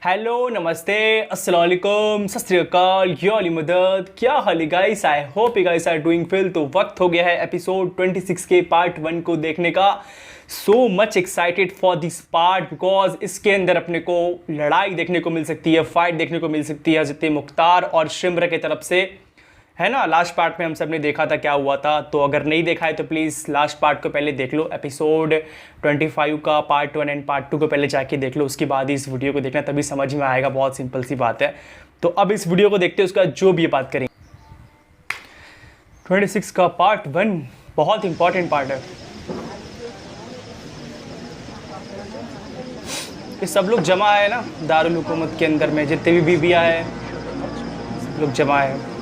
Hello, नमस्ते, अस्सलाम वालेकुम, सत श्री अकाल, या अली मदद। क्या हाल है guys? I hope you guys are doing well. तो वक्त हो गया है एपिसोड 26 के पार्ट 1 को देखने का। So much excited for this part because इसके अंदर अपने को लड़ाई देखने को मिल सकती है, फाइट देखने को मिल सकती है हज़रत मुख्तार और शिम्र की तरफ से, है ना। लास्ट पार्ट में हम सब ने देखा था क्या हुआ था, तो अगर नहीं देखा है तो प्लीज़ लास्ट पार्ट को पहले देख लो। एपिसोड 25 का पार्ट 1 एंड पार्ट 2 को पहले जाके देख लो, उसके बाद ही इस वीडियो को देखना, तभी समझ में आएगा। बहुत सिंपल सी बात है। तो अब इस वीडियो को देखते हैं, उसका जो भी बात करेंगे। 26 का पार्ट 1 बहुत इंपॉर्टेंट पार्ट है। ये सब लोग जमा है ना दारुल हुकूमत के अंदर में, जितने भी बीबियाँ हैं सब लोग जमा है।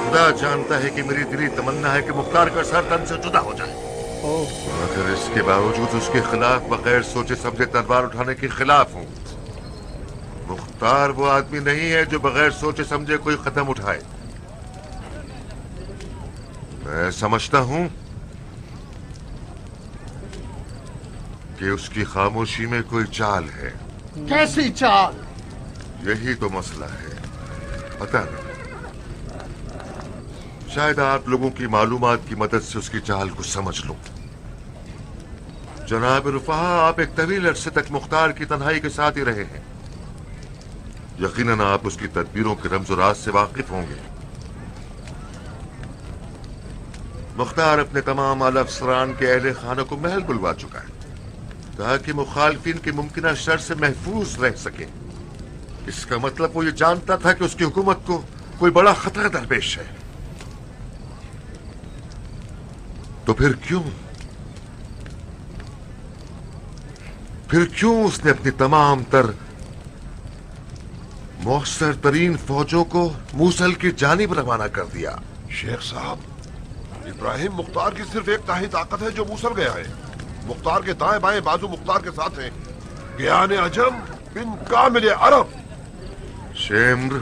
खुदा जानता है कि मेरी दिली तमन्ना है कि मुख्तार का सर तन से जुदा हो जाए, मगर इसके बावजूद उसके खिलाफ बगैर सोचे समझे तलवार उठाने के खिलाफ हूँ। मुख्तार वो आदमी नहीं है जो बगैर सोचे समझे कोई कदम उठाए। मैं समझता हूँ कि उसकी खामोशी में कोई चाल है। कैसी चाल? यही तो मसला है। पता नहीं, शायद आप लोगों की मालूमात की मदद से उसकी चाल को समझ लो। जनाब रुफा, आप एक तवील अरसे तक मुख्तार की तन्हाई के साथ ही रहे हैं। यकीनन आप उसकी तदबीरों के रमज़ो राज से वाकिफ होंगे। मुख्तार अपने तमाम आला अफसरान के अहले खाना को महल बुलवा चुका है ताकि मुखालफिन की मुमकिन शर से महफूज रह सके। इसका मतलब वो ये जानता था कि उसकी हुकूमत को कोई बड़ा खतरा दरपेश है। तो फिर क्यों उसने अपनी तमाम तर मौसर तरीन फौजों को मूसल की जानिब रवाना कर दिया? शेख साहब, इब्राहिम मुख्तार की सिर्फ एक ताही ताकत है जो मूसल गया है। मुख्तार के दाएं बाएं बाजू मुख्तार के साथ हैं। ज्ञान अजम बिन कामिल अरब। शेम्र,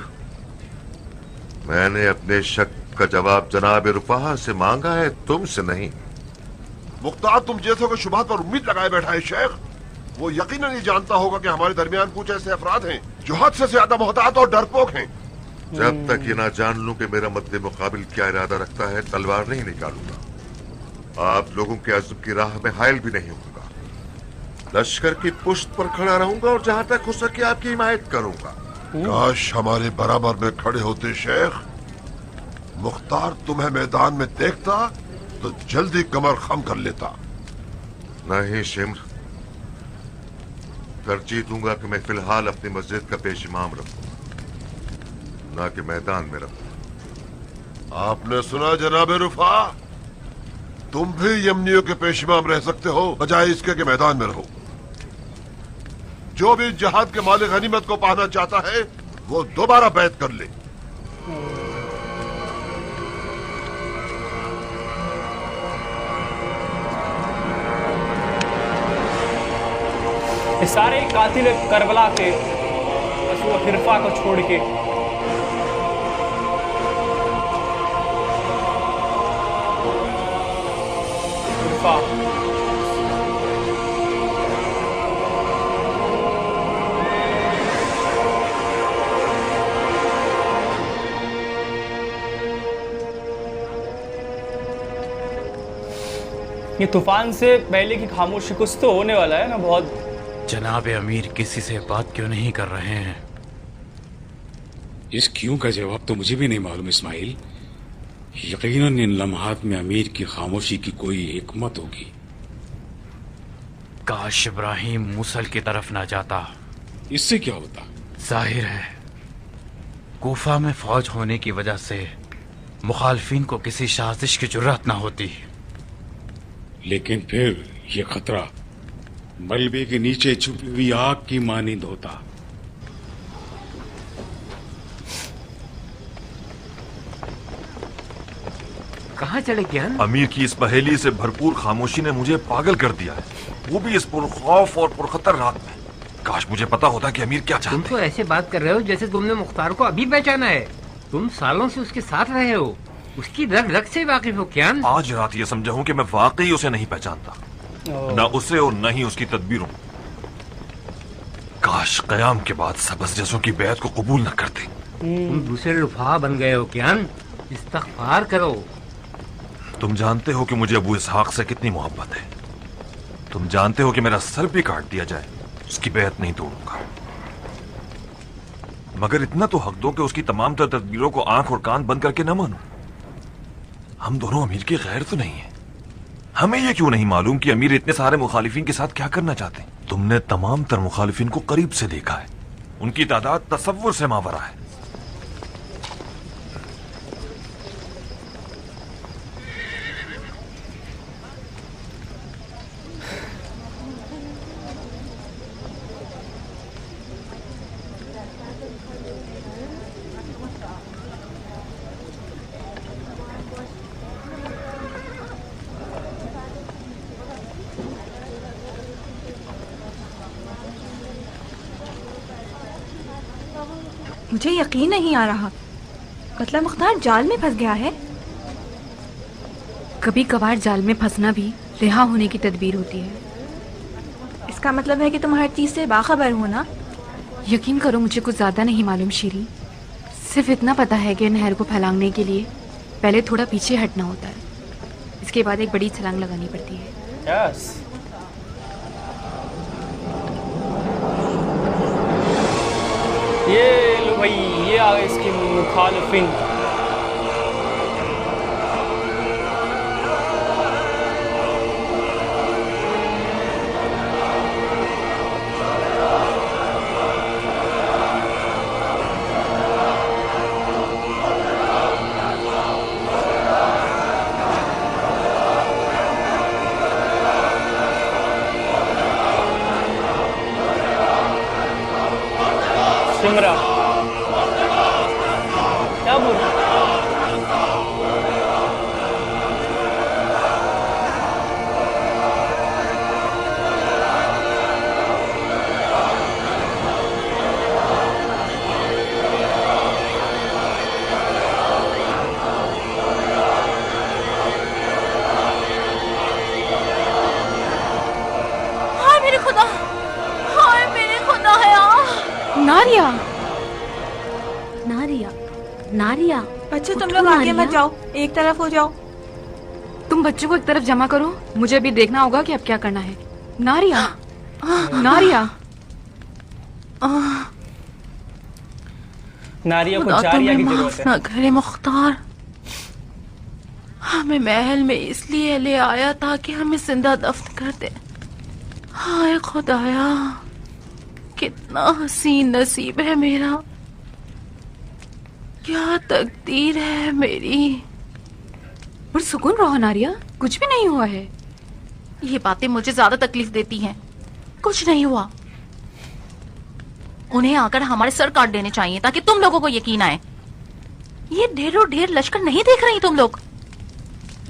मैंने अपने शक का जवाब जनाब रुफा से मांगा है, तुमसे नहीं। मुख्तार तुम जैसों के शुबहात पर उम्मीद लगाए बैठा है शेख। वो यकीनन नहीं जानता होगा कि हमारे दरमियान कुछ ऐसे अफराद हैं जो हद से ज्यादा मोहतात और डरपोक हैं। जब तक ये ना जान लूं कि मेरा मद्दे मुकाबिल क्या इरादा रखता है, तलवार नहीं निकालूंगा। आप लोगों के अज़्म की राह में हायल भी नहीं होऊंगा। लश्कर की पुश्त पर खड़ा रहूंगा और जहां तक हो सके आपकी हिमायत करूंगा। काश हमारे बराबर में खड़े होते शेख। मुख्तार तुम्हें मैदान में देखता तो जल्दी कमर खम कर लेता। नहीं शिम्र, तरजीह दूंगा कि मैं फिलहाल अपनी मस्जिद का पेश इमाम रखूं, ना कि मैदान में रहूं। आपने सुना जनाब रुफा, तुम भी यमनियों के पेश इमाम रह सकते हो बजाय इसके कि मैदान में रहो। जो भी जहाद के मालिक गनीमत को पाना चाहता है वो दोबारा बैत कर ले। सारे कातिल करबला के हिरफा को छोड़ के हिरफा ये तूफान से पहले की खामोशी कुछ तो होने वाला है ना। बहुत जनाब अमीर किसी से बात क्यों नहीं कर रहे हैं? इस क्यों का जवाब तो मुझे भी नहीं मालूम इस्माइल। यकीनन इन लम्हात में अमीर की खामोशी की कोई हिकमत होगी। काश इब्राहिम मूसल की तरफ ना जाता। इससे क्या होता? जाहिर है कूफा में फौज होने की वजह से मुखालफिन को किसी साजिश की जुर्रत ना होती। लेकिन फिर ये खतरा मलबे के नीचे छुपी हुई आग की मानिंद होता। कहाँ चले ज्ञान? अमीर की इस पहेली से भरपूर खामोशी ने मुझे पागल कर दिया है, वो भी इस पुरखौफ और पुरखतर रात में। काश मुझे पता होता कि अमीर क्या चाहते हैं। तुम तो ऐसे बात कर रहे हो जैसे तुमने मुख्तार को अभी पहचाना है। तुम सालों से उसके साथ रहे हो, उसकी रग रग से वाकिफ हो क्या? आज रात ये समझा हूँ कि मैं वाकई उसे नहीं पहचानता, न उसे और न ही उसकी तदबीरों। काश कयाम के बाद सबस जैसों की बैत को कबूल न करते। तुम दूसरे रुफा बन गए हो क्या? इस्तग़फ़ार करो। तुम जानते हो कि मुझे अबू इसहाक से कितनी मोहब्बत है। तुम जानते हो कि मेरा सर भी काट दिया जाए उसकी बैत नहीं तोड़ूंगा, मगर इतना तो हक दो कि उसकी तमाम तर तदबीरों को आंख और कान बंद करके न मानो। हम दोनों अमीर के गैर तो नहीं है। हमें यह क्यों नहीं मालूम कि अमीर इतने सारे मुखालिफिन के साथ क्या करना चाहते हैं? तुमने तमाम तर मुखालिफिन को करीब से देखा है, उनकी तादाद तसव्वुर से मावरा है। मुझे यकीन नहीं आ रहा, कतला मुख्तार जाल में फंस गया है। कभी कभार जाल में फंसना भी रिहा होने की तदबीर होती है। इसका मतलब है कि तुम हर चीज से बाखबर हो ना? यकीन करो मुझे कुछ ज्यादा नहीं मालूम शीरी, सिर्फ इतना पता है कि नहर को फैलाने के लिए पहले थोड़ा पीछे हटना होता है, इसके बाद एक बड़ी छलांग लगानी पड़ती है। यस। ये लो भाई, ये आ गए इसकी मुखालिफिन। सिमरा क्या बोल रहा? हाय मेरे खुदा, हाय मेरे खुदा है। नारिया, नारिया, नारिया। बच्चे तुम उठो लोग आगे नारिया। मत जाओ, एक तरफ हो जाओ। तुम बच्चों को एक तरफ जमा करो, मुझे अभी देखना होगा कि अब क्या करना है। नारिया, नारिया, नारिया को जारिया की जरूरत है। ना करे मुख्तार, हमें महल में इसलिए ले आया था कि हमें जिंदा दफन कर दे। हाय खुदाया, कितना हसीन नसीब है मेरा, क्या तकदीर है मेरी। पर सुकून रहो नारिया, कुछ भी नहीं हुआ है। ये बातें मुझे ज्यादा तकलीफ देती हैं। कुछ नहीं हुआ। उन्हें आकर हमारे सर काट देने चाहिए ताकि तुम लोगों को यकीन आए। ये ढेरों ढेर लश्कर नहीं देख रही तुम लोग?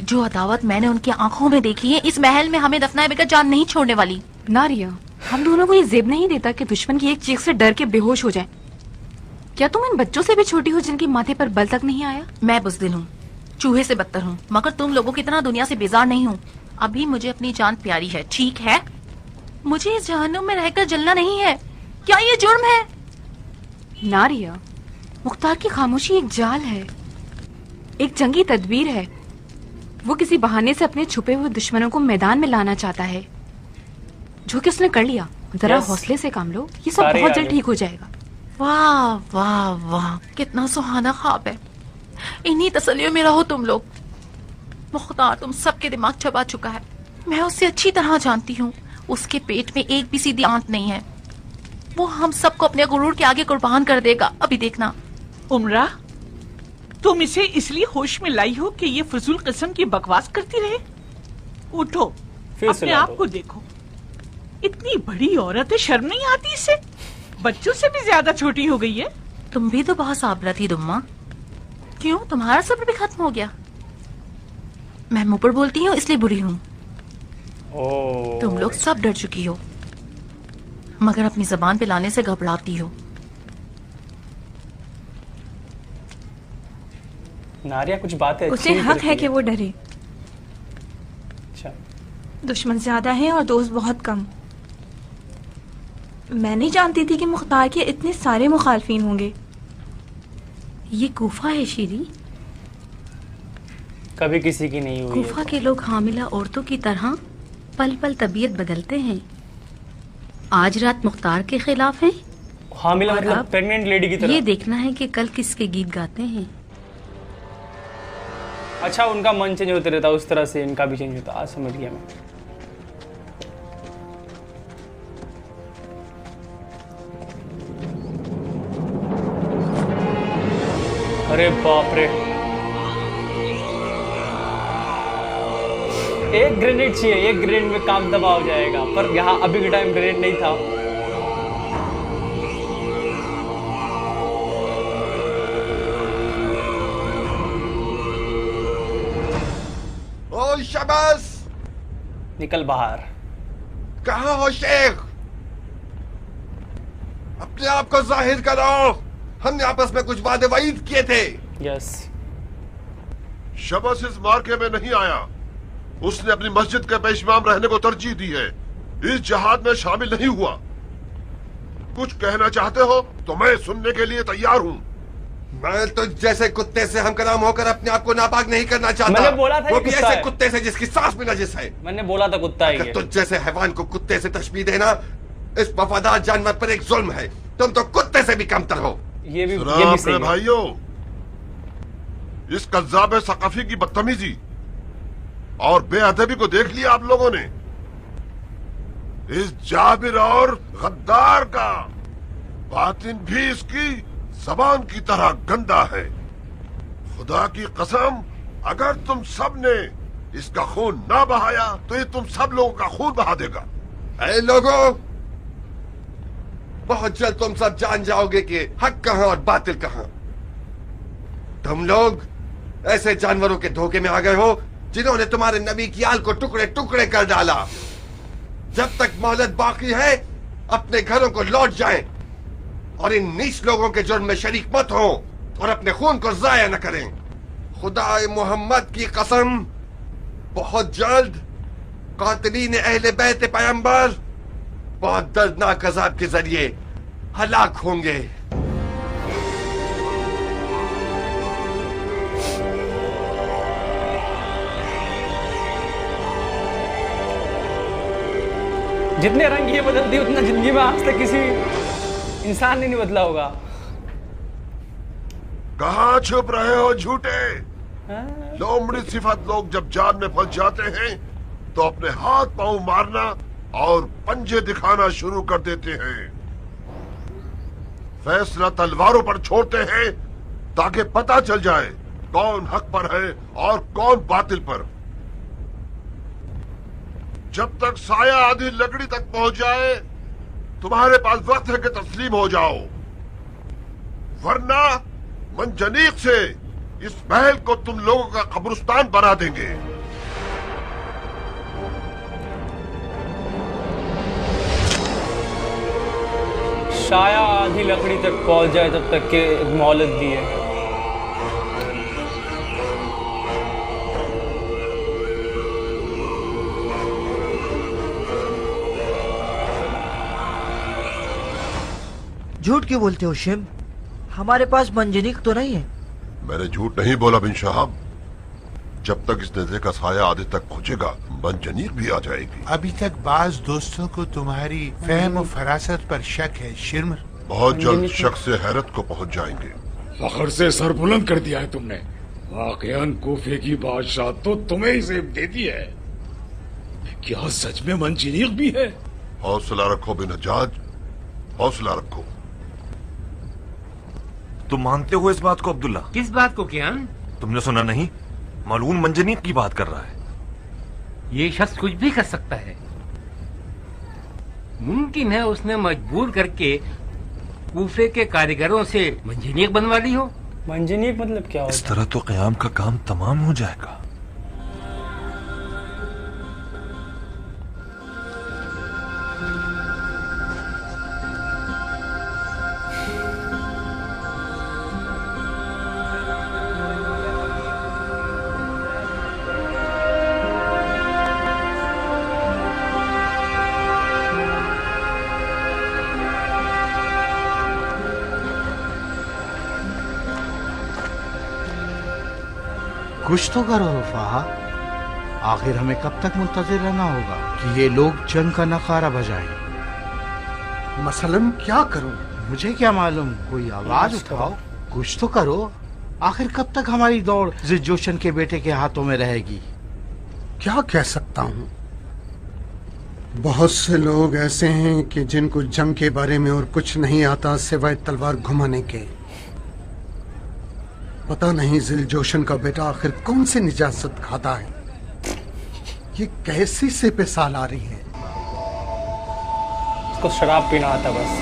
जो अदावत मैंने उनकी आंखों में देखी है, इस महल में हमें दफनाए बगैर जान नहीं छोड़ने वाली। नारिया, हम दोनों को ये जेब नहीं देता कि दुश्मन की एक चीख से डर के बेहोश हो जाए। क्या तुम इन बच्चों से भी छोटी हो जिनके माथे पर बल तक नहीं आया? मैं बुज़दिल हूँ, चूहे से बदतर हूँ, मगर तुम लोगों की तरह दुनिया से बेजार नहीं हूँ। अभी मुझे अपनी जान प्यारी है, ठीक है? मुझे इस जहन्नुम में रहकर जलना नहीं है। क्या ये जुर्म है? नारिया, मुख्तार की खामोशी एक जाल है, एक जंगी तदबीर है। वो किसी बहाने से अपने छुपे हुए दुश्मनों को मैदान में लाना चाहता है, जो कि उसने कर लिया। जरा हौसले से काम लो, ये सब बहुत जल्द ठीक हो जाएगा। वाह वाह वाह, कितना सुहाना ख्वाब है। इन्हीं तसल्लियों में रहो तुम लोग। मुख्तार तुम सबके दिमाग चबा चुका है। मैं उसे अच्छी तरह जानती हूँ। उसके पेट में एक भी सीधी आंत नहीं है। वो हम सबको अपने गुरूर के आगे कुर्बान कर देगा, अभी देखना। उमरा, तुम इसे इसलिए होश में लाई हो कि ये फजूल किस्म की बकवास करती रहे? उठो, अपने आप को देखो। इतनी बड़ी औरत है, शर्म नहीं आती इसे? बच्चों से भी ज्यादा छोटी हो गई है। तुम भी तो बहुत साबरा थी दुम्मा। क्यों, तुम्हारा सब्र भी खत्म हो गया? मैं मुंह पर बोलती हूँ इसलिए बुरी हूँ। तुम लोग सब डर चुकी हो, मगर अपनी जबान पे लाने से घबराती हो। नारिया कुछ बात है, उसे हक है कि वो डरे। अच्छा, दुश्मन ज्यादा हैं और दोस्त बहुत कम। मैं नहीं जानती थी कि मुख्तार के इतने सारे मुखालफिन होंगे। ये कूफा है शीरी, कभी किसी की नहीं हुई। कूफा के लोग हामिला औरतों की तरह पल पल तबीयत बदलते हैं। आज रात मुख्तार के खिलाफ हैं, हामिला मतलब प्रेग्नेंट लेडी की तरह। ये देखना है कि कल किसके गीत गाते हैं। अच्छा, उनका मन चेंज होते रहता, उस तरह से इनका भी चेंज होता। आज समझ गया मैं। अरे बाप रे, एक ग्रेनेड चाहिए, एक ग्रेनेड में काम दबा हो जाएगा, पर यहाँ अभी के टाइम ग्रेनेड नहीं था। ओ शबास, निकल बाहर। कहाँ हो शेख? अपने आप को जाहिर करो। हमने आपस में कुछ वादे वाईद किए थे। यस। शबास इस मार्के में नहीं आया। उसने अपनी मस्जिद के पेशमाम रहने को तरजीह दी है। इस जहाद में शामिल नहीं हुआ। कुछ कहना चाहते हो तो मैं सुनने के लिए तैयार हूँ। मैं तो जैसे कुत्ते से हमकलाम होकर अपने आप को नापाक नहीं करना चाहता। मैंने बोला था वो भी ऐसे है। कुत्ते से जिसकी सांस में नजिस है। मैंने बोला था कुत्ता है। तुझ जैसे हैवान को कुत्ते से तशबीह देना इस वफादार जानवर पर एक जुल्म है। तुम तो कुत्ते से भी कमतर हो। ये भी सही है। भाइयों, इस कज़्ज़ाब सकाफी की बदतमीजी और बेअदबी को देख लिया आप लोगों ने। इस जाबिर और गद्दार का बातिन भी इसकी जबान की तरह गंदा है। खुदा की कसम, अगर तुम सब ने इसका खून ना बहाया तो ये तुम सब लोगों का खून बहा देगा। ऐ लोगों, बहुत जल्द तुम सब जान जाओगे कि हक कहां और बातिल कहां। तुम लोग ऐसे जानवरों के धोखे में आ गए हो जिन्होंने तुम्हारे नबी की आल को टुकड़े टुकड़े कर डाला। जब तक मोहलत बाकी है, अपने घरों को लौट जाएं और इन नीच लोगों के जुर्म में शरीक मत हो और अपने खून को जाया न करें। खुदा मोहम्मद की कसम, बहुत जल्द कातिलीन अहले बैत पैगंबर बहुत दर्दनाक अजाब के जरिए हलाक होंगे। जितने रंग ये बदलती उतना जिंदगी में आज तक किसी इंसान ने नहीं बदला होगा। कहाँ छुप रहे हो झूठे? लोमड़ी सिफत लोग जब जान में फंस जाते हैं तो अपने हाथ पांव मारना और पंजे दिखाना शुरू कर देते हैं। फैसला तलवारों पर छोड़ते हैं ताकि पता चल जाए कौन हक पर है और कौन बातिल पर। जब तक साया आधी लकड़ी तक पहुंच जाए तुम्हारे पास वक्त है कि तस्लीम हो जाओ, वरना मंजनीक से इस महल को तुम लोगों का कब्रिस्तान बना देंगे। शाया आधी लकड़ी तक पहुंच जाए तब तक के मोहलत दी है। झूठ क्यों बोलते हो शिम? हमारे पास मंजनीक तो नहीं है। मैंने झूठ नहीं बोला बिन शहाब। जब तक इस नजर का साया आधे तक पहुंचेगा मंजनीक भी आ जाएगी। अभी तक बाज दोस्तों को तुम्हारी फहम और फरासत पर शक है शिर्म। बहुत जल्द शक से हैरत को पहुंच जाएंगे। फखर से सर बुलंद कर दिया है तुमने। वाकयान कूफे की बादशाह तो तुम्हें ही जेब दे दी है। क्या सच में मंजीनिक भी है? हौसला रखो बिन हज्जाज, हौसला रखो। तुम मानते हो इस बात को अब्दुल्ला? किस बात को कियान? तुमने सुना नहीं? मलून मंजनीक की बात कर रहा है। ये शख्स कुछ भी कर सकता है। मुमकिन है उसने मजबूर करके कूफे के कारीगरों से मंजनीक बनवा ली हो। मंजनीक मतलब क्या होता? इस तरह तो क़याम का काम तमाम हो जाएगा। कुछ तो करो रुफा। आखिर हमें कब तक मुंतजिर रहना होगा कि ये लोग जंग का नखारा बजाएं? मसलन क्या करूं? मुझे क्या मालूम, कोई आवाज उठाओ, कुछ तो करो। आखिर कब तक हमारी दौड़ जिद जोशन के बेटे के हाथों में रहेगी? क्या कह सकता हूं? बहुत से लोग ऐसे हैं कि जिनको जंग के बारे में और कुछ नहीं आता सिवाय तलवार घुमाने के। पता नहीं जिल जोशन का बेटा आखिर कौन सी निजात खाता है। ये कैसी से पे साल आ रही है। उसको शराब पीना आता बस।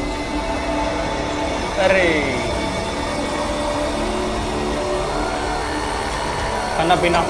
अरे खाना पीना।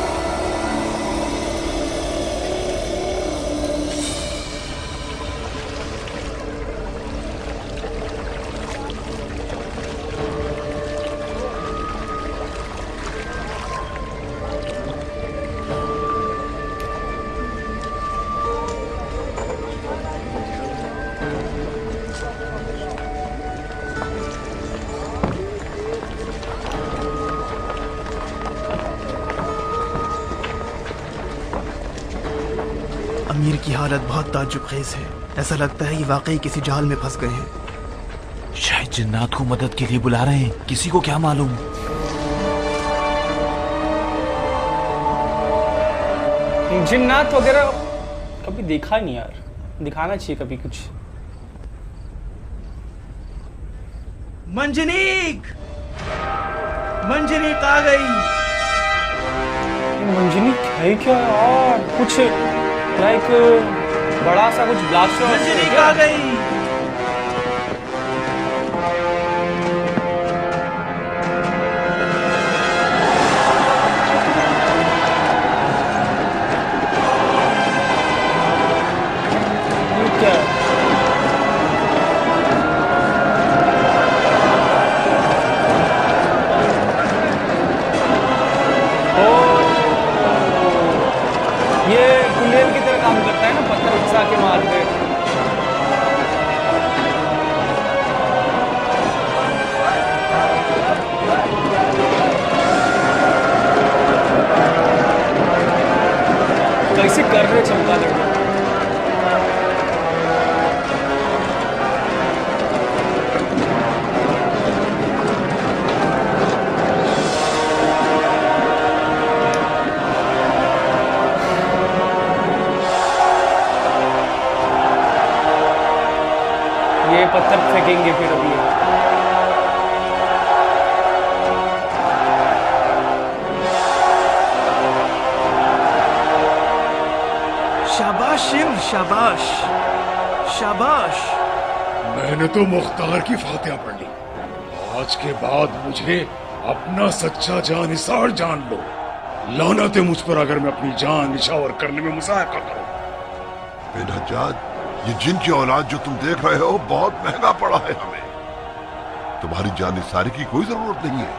अमीर की हालत बहुत ताज्जुब-खेज है। ऐसा लगता है ये वाकई किसी जाल में फंस गए हैं। शायद जिन्नात को मदद के लिए बुला रहे हैं, किसी को क्या मालूम। जिन्नात वगैरह कभी देखा नहीं यार, दिखाना चाहिए कभी कुछ। मंजनीक, मंजनीक आ गई। मंजनीक है क्या यार? कुछ लाइक बड़ा सा कुछ ब्लास्ट मंजनीक आ गई। के मारते कैसे कर रहे चमगादड़। ये पत्थर फेंकेंगे फिर अभी। शाबाश शिव, शाबाश शाबाश। मैंने तो मुख्तार की फातिहा पढ़ ली। आज के बाद मुझे अपना सच्चा जानिसार जान लो। लानत है मुझ पर अगर मैं अपनी जान निछावर करने में मुसायका करूं। बिन हज्जाज, ये जिन की औलाद जो तुम देख रहे हो बहुत महंगा पड़ा है हमें। तुम्हारी जानिसारी की कोई जरूरत नहीं है।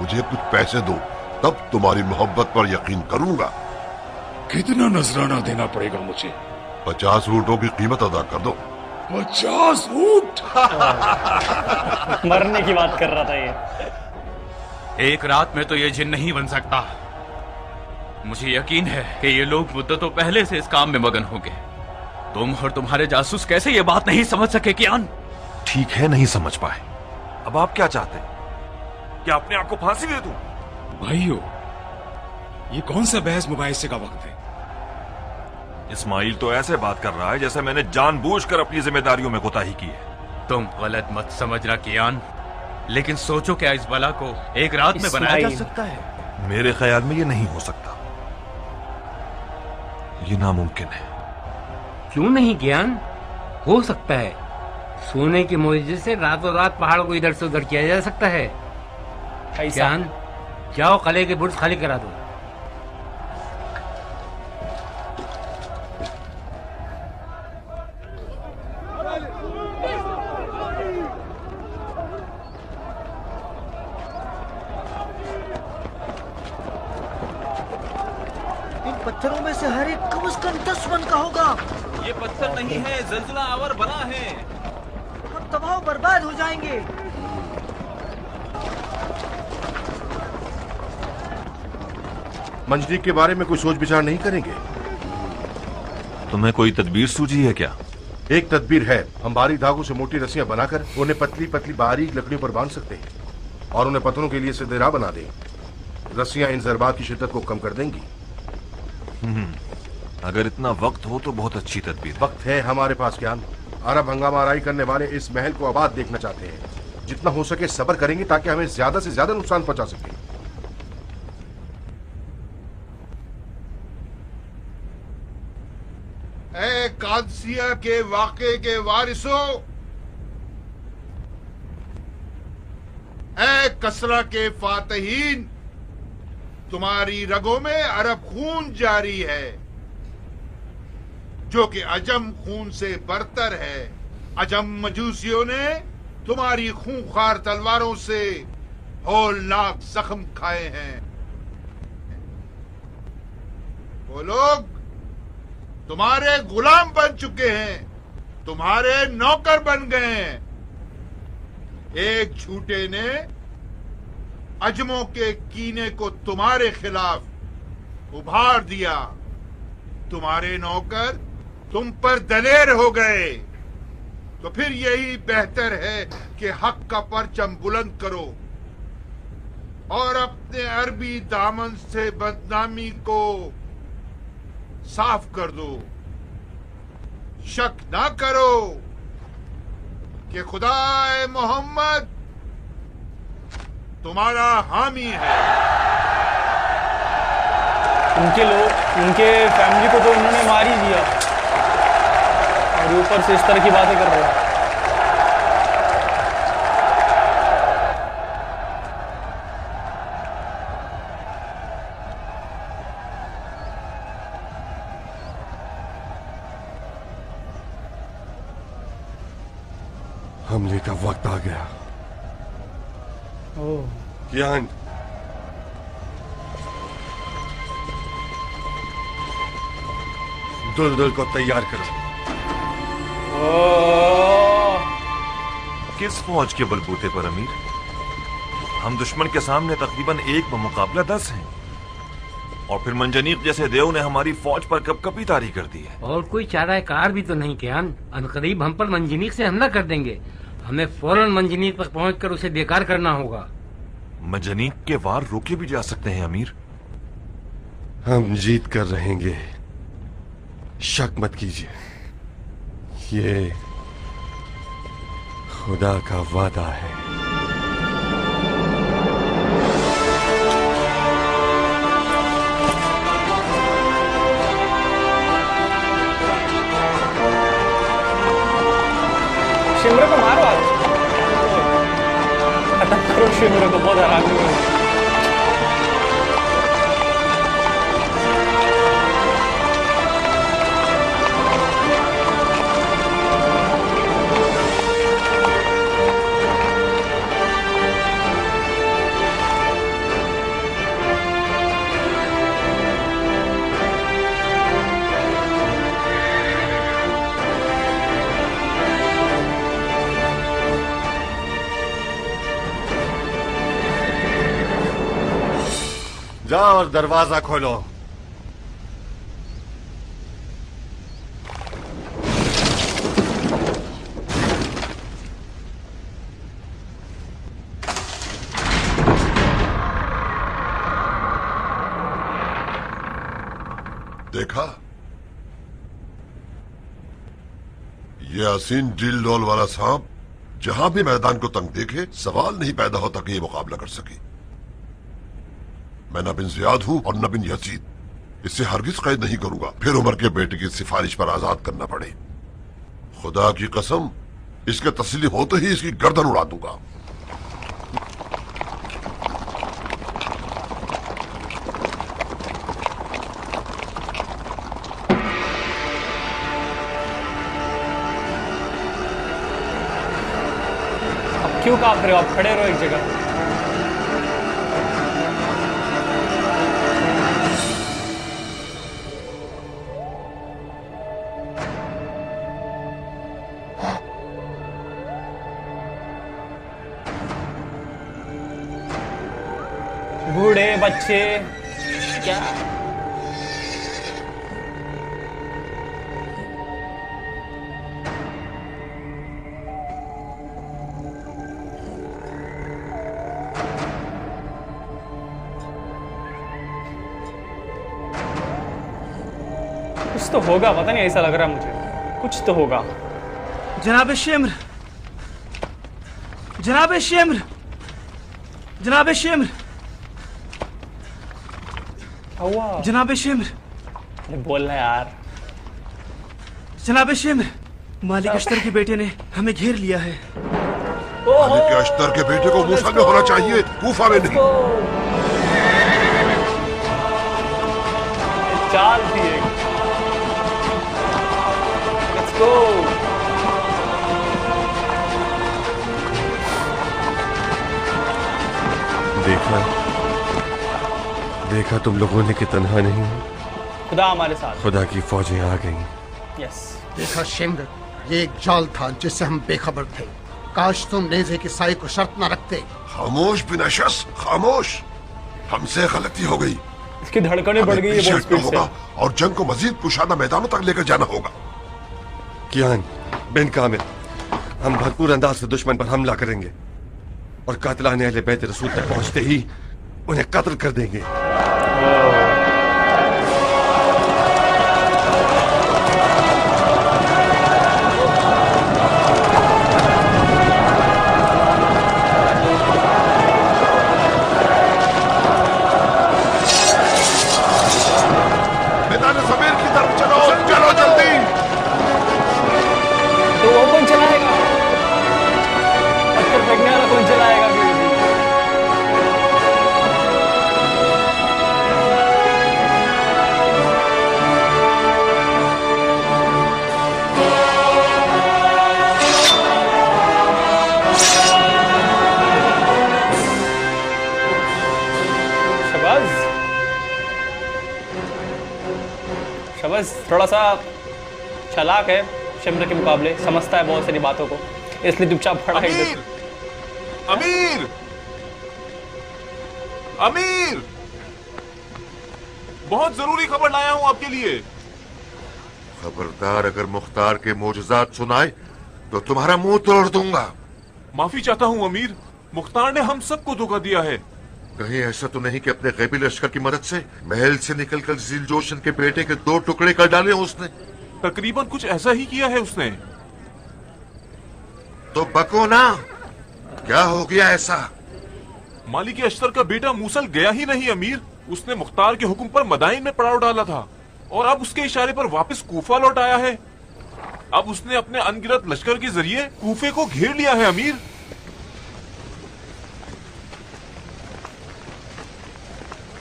मुझे कुछ पैसे दो, तब तुम्हारी मोहब्बत पर यकीन करूंगा। कितना नजराना देना पड़ेगा मुझे? 50 ऊँटों की कीमत अदा कर दो। 50 ऊँट? मरने की बात कर रहा था ये। एक रात में तो ये जिन नहीं बन सकता। मुझे यकीन है कि ये लोग मुद्दतों पहले से इस काम में मगन होंगे। तुम और तुम्हारे जासूस कैसे ये बात नहीं समझ सके कियान? ठीक है, नहीं समझ पाए। अब आप क्या चाहते हैं? क्या अपने आप को फांसी दे दूं? भाइयों, ये कौन सा बहस मुबाहिसे का वक्त है? इस्माइल तो ऐसे बात कर रहा है जैसे मैंने जानबूझकर अपनी जिम्मेदारियों में कोताही की है। तुम गलत मत समझना कियान, लेकिन सोचो क्या इस बला को एक रात में बनाया जा सकता है? मेरे ख्याल में ये नहीं हो सकता, ये नामुमकिन है। क्यों नहीं ज्ञान, हो सकता है। सोने के मुआवजे से रातों रात पहाड़ों को इधर से उधर किया जा सकता है। ज्ञान, जाओ किले के बुर्ज खाली करा दो। इन पत्थरों में से हर एक कम से कम 10 मन का होगा। ये पत्थर नहीं है, ज़लज़ला आवर बना है। हम तबाह बर्बाद हो जाएंगे। मंजनीक के बारे में कोई सोच विचार नहीं करेंगे? तुम्हें कोई तदबीर सूझी है क्या? एक तदबीर है, हम भारी धागों से मोटी रस्सियां बनाकर उन्हें पतली पतली बारीक लकड़ियों पर बांध सकते हैं और उन्हें पत्थरों के लिए सीधे राह बना दें। रस्सियां इन जरबात की शिद्दत को कम कर देंगी। अगर इतना वक्त हो तो बहुत अच्छी तदबीर। वक्त है हमारे पास ज्ञान। अरब हंगामा आराई करने वाले इस महल को आबाद देखना चाहते हैं। जितना हो सके सब्र करेंगे ताकि हमें ज्यादा से ज्यादा नुकसान पहुंचा सके। ए कादसिया के वाक़े के वारिसों, ए कसरा के फातहीन, तुम्हारी रगों में अरब खून जारी है जो कि अजम खून से बरतर है। अजम मजूसियों ने तुम्हारी खूंखार तलवारों से होलनाक जख्म खाए हैं। वो लोग तुम्हारे गुलाम बन चुके हैं, तुम्हारे नौकर बन गए हैं। एक झूठे ने अजमों के कीने को तुम्हारे खिलाफ उभार दिया। तुम्हारे नौकर तुम पर दलेर हो गए। तो फिर यही बेहतर है कि हक का परचम बुलंद करो और अपने अरबी दामन से बदनामी को साफ कर दो। शक ना करो कि खुदाए मोहम्मद तुम्हारा हामी है। उनके फैमिली को तो उन्होंने मार ही दिया और ऊपर से इस तरह की बातें कर रहे हैं। हमले का वक्त आ गया। ज्ञान, दुलदुल को तैयार करो। किस फौज के बलबूते पर अमीर? हम दुश्मन के सामने तकरीबन 1 बमुकाबला 10 हैं और फिर मंजनीक जैसे देव ने हमारी फौज पर कपकपी तारी कर दी है। और कोई चारा कार भी तो नहीं कियान। अनकरीब हम पर मंजनीक से हमला कर देंगे। हमें फौरन मंजनीक तक पहुंचकर उसे बेकार करना होगा। मंजनीक के वार रोके भी जा सकते हैं अमीर। हम जीत कर रहेंगे, शक मत कीजिए। ये खुदा का वादा है। शिमरे को मारो आज, खत्म करो शिमरे को, बहुत हरामी है। जाओ और दरवाजा खोलो। देखा, ये हसीन डील डॉल वाला सांप जहां भी मैदान को तंग देखे सवाल नहीं पैदा होता कि ये मुकाबला कर सके। मैं न बिन जियाद हूं और न बिन यजीद, इससे हरगिज कैद नहीं करूंगा, फिर उमर के बेटे की सिफारिश पर आजाद करना पड़े। खुदा की कसम, इसके तस्लीम होते ही इसकी गर्दन उड़ा दूंगा। क्यों कांप रहे हो आप? खड़े रहो एक जगह। बूढ़े बच्चे क्या कुछ तो होगा, पता नहीं, ऐसा लग रहा है मुझे कुछ तो होगा। जनाब शेम्र, जनाब शेम्र, जनाब शेम्र, जनाब शेम्र, बोलना यार। जनाब शेम्र, मालिक अश्तर के बेटे ने हमें घेर लिया है। मालिक अश्तर के बेटे को मूसा में होना चाहिए, कूफा में नहीं। चाल थी एक। Let's go। देखा तुम लोगों ने कि तन्हा नहीं हो, खुदा हमारे साथ, खुदा की फौजें आ गईं। यस। देखा शिम्र, ये एक जाल था जिससे हम बेखबर थे। काश तुम नेज़े की साई को शर्त न रखते। खामोश बिनाशस, खामोश। हमसे गलती हो गई। इसकी धड़कनें बढ़ गई है बहुत स्पीड से। और जंग को मजीद कुशादा मैदानों तक लेकर जाना होगा। कियान बिन कामिल, हम भरपूर अंदाज से दुश्मन पर हमला करेंगे और कातिलाने अहले बैत रसूल तक पहुंचते ही उन्हें कत्ल कर देंगे। मैदान ज़मीर की तरफ चलो, चलो जल्दी। तो वो कौन चलाएगा? पत्थर फेंकने वाला कौन चलाएगा? शबाज थोड़ा सा चालाक है शिम्र के मुकाबले, समझता है बहुत सारी बातों को, इसलिए चुपचाप खड़ा है इधर। अमीर, अमीर, बहुत जरूरी खबर लाया हूं आपके लिए। खबरदार, अगर मुख्तार के मोजज़ात सुनाए तो तुम्हारा मुंह तोड़ दूंगा। माफी चाहता हूं अमीर, मुख्तार ने हम सबको धोखा दिया है। कहीं ऐसा तो नहीं कि अपने गैबी लश्कर की मदद से महल से निकलकर ज़ील जोशन के बेटे के 2 टुकड़े कर डाले उसने? तकरीबन कुछ ऐसा ही किया है उसने। तो बको ना, क्या हो गया ऐसा? मालिक अश्तर का बेटा मूसल गया ही नहीं अमीर, उसने मुख्तार के हुक्म पर मदाइन में पड़ाव डाला था और अब उसके इशारे पर वापस कूफा लौट आया है। अब उसने अपने अनगिनत लश्कर के जरिए कूफे को घेर लिया है अमीर।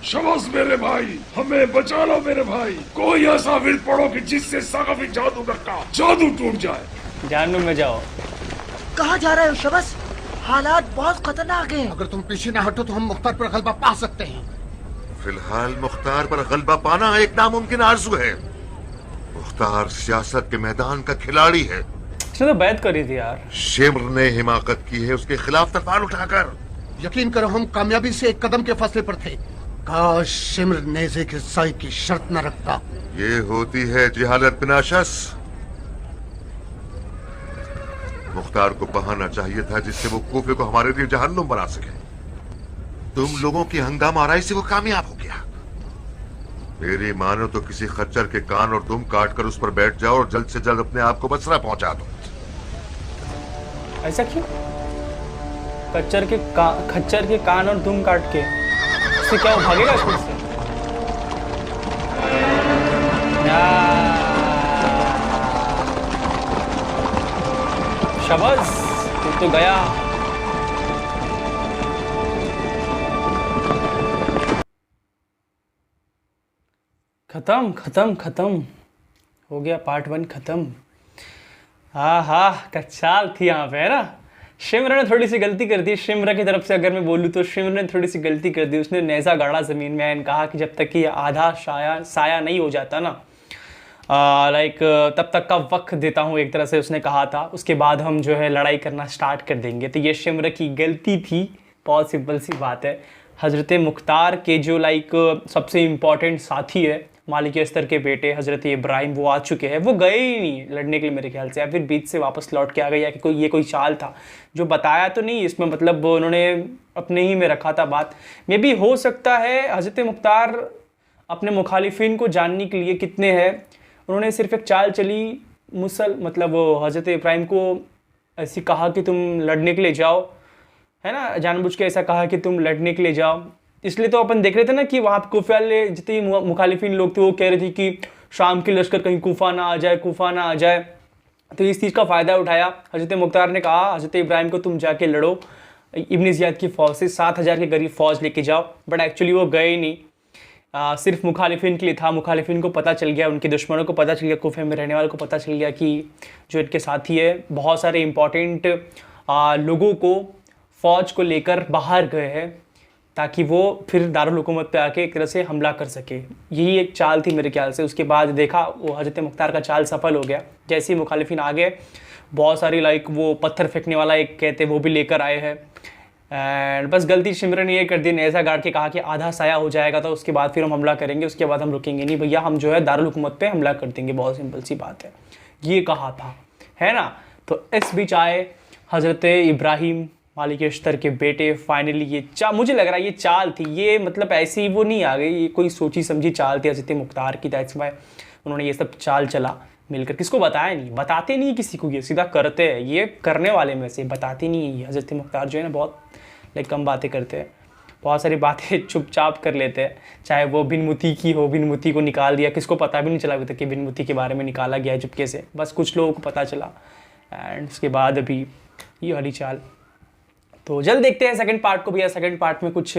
शबाश मेरे भाई, हमें बचा लो मेरे भाई। कोई ऐसा विल पड़ो कि जिससे सकाफी जादूगर का जादू टूट जाए। जहन्नुम में जाओ। कहाँ जा रहे हो शबाश? हालात बहुत खतरनाक हैं। अगर तुम पीछे न हटो तो हम मुख्तार पर गलबा पा सकते हैं। फिलहाल मुख्तार पर गलबा पाना एक नामुमकिन आरज़ू है। मुख्तार सियासत के मैदान का खिलाड़ी है। उसने तो बैत करी थी यार। शिम्र ने हिमाकत की है उसके खिलाफ तलवार उठाकर। यकीन करो हम कामयाबी से एक कदम के फासले पर थे। काश शिम्र नेज़े के साई की शर्त न रखता। ये होती है जिहालत बिनाशस। मुख्तार को बहाना चाहिए था जिससे वो कूफे को हमारे लिए जहन्नुम बना सके। तुम लोगों की हंगामा आराई से वो कामयाब हो गया। मेरी मानो तो किसी खच्चर के कान और दुम काट कर उस पर बैठ जाओ और जल्द से जल्द अपने आप को बसरा पहुंचा दो। ऐसा क्यों? खच्चर के कान और दुम काट के इससे क्या वो भागेगा स्पीड से? शाबाश, तू तो गया। खत्म खत्म खत्म हो गया, पार्ट 1 खत्म। हाँ, कच्चाल थी यहाँ पे, है ना। शिमरा ने थोड़ी सी गलती कर दी। शिमरा की तरफ से अगर मैं बोलूँ तो शिमरा ने थोड़ी सी गलती कर दी। उसने नेज़ा गाड़ा ज़मीन में एंड कहा कि जब तक कि आधा साया नहीं हो जाता ना, लाइक तब तक का वक्त देता हूँ, एक तरह से उसने कहा था। उसके बाद हम जो है लड़ाई करना स्टार्ट कर देंगे। तो ये शिमरा की गलती थी, बहुत सिंपल सी बात है। हज़रत मुख्तार के जो लाइक सबसे इम्पॉर्टेंट साथी है, मालिक अस्तर के बेटे हज़रत इब्राहिम, वो आ चुके हैं। वो गए ही नहीं लड़ने के लिए मेरे ख्याल से, या फिर बीच से वापस लौट के आ गए, या कि कोई चाल था जो बताया तो नहीं इसमें, मतलब उन्होंने अपने ही में रखा था बात। मे भी हो सकता है हज़रत मुख्तार अपने मुखालिफिन को जानने के लिए कितने हैं, उन्होंने सिर्फ एक चाल चली मतलब हज़रत इब्राहिम को ऐसी कहा कि तुम लड़ने के लिए जाओ, है ना, जानबूझ के ऐसा कहा कि तुम लड़ने के लिए जाओ। इसलिए तो अपन देख रहे थे ना कि वहाँ कूफा वाले जितने मुखालिफिन लोग थे वो कह रहे थे कि शाम की लश्कर कहीं कूफा ना आ जाए। तो इस चीज़ का फ़ायदा उठाया हज़रत मुख्तार ने, कहा हज़रत इब्राहिम को तुम जाके लड़ो इब्न ज़ियाद की फ़ौज से, 7,000 के करीब फ़ौज लेके जाओ। बट एक्चुअली वो गए ही नहीं, सिर्फ मुखालिफिन के लिए था। मुखालिफिन को पता चल गया, उनके दुश्मनों को पता चल गया, कूफे में रहने वालों को पता चल गया कि जो इनके साथी है बहुत सारे इम्पॉर्टेंट लोगों को फ़ौज को लेकर बाहर गए हैं, ताकि वो फिर दारुल हुकूमत पे आके एक तरह से हमला कर सके। यही एक चाल थी मेरे ख्याल से। उसके बाद देखा वो हज़रत मुख्तार का चाल सफल हो गया। जैसे ही मुखालिफिन आ गए, बहुत सारी लाइक वो पत्थर फेंकने वाला एक कहते वो भी लेकर आए हैं। एंड बस गलती शिमरन ने ये कर दी, नेज़ा गाड़ के कहा कि आधा साया हो जाएगा तो उसके बाद फिर हम हमला करेंगे, उसके बाद हम रुकेंगे नहीं भैया, हम जो है दारुल हुकूमत पे हमला कर देंगे। बहुत सिंपल सी बात है, ये कहा था, है ना। तो इस बीच आए हज़रत इब्राहिम मालिक अस्तर के बेटे। फाइनली ये मुझे लग रहा है ये चाल थी, ये मतलब ऐसी ही वो नहीं आ गई, ये कोई सोची समझी चाल थी हज़रत मुख्तार की। दैट्स व्हाई उन्होंने ये सब चाल चला मिलकर। किसको बताया नहीं, बताते नहीं किसी को, ये सीधा करते हैं, ये करने वाले में से बताते नहीं है। हज़रत मुख्तार जो है ना बहुत लाइक कम बातें करते हैं, बहुत सारी बातें चुपचाप कर लेते हैं। चाहे वो बिन मुती की हो, बिन मुती को निकाल दिया, किसको पता भी नहीं चला अभी तक कि बिन मुती के बारे में निकाला गया है चुपके से, बस कुछ लोगों को पता चला। एंड उसके बाद अभी ये वाली चाल। तो जल्द देखते हैं सेकंड पार्ट को भी। सेकंड पार्ट में कुछ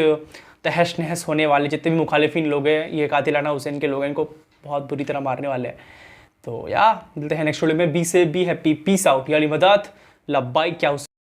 तहस नहस होने वाले, जितने भी मुखालिफिन लोग हैं, ये कातिलाना हुसैन के लोग हैं, इनको बहुत बुरी तरह मारने वाले हैं। तो मिलते हैं नेक्स्ट वीडियो में। बी से बी हैप्पी, पीस आउट, याली मदद लब्बाइक क्या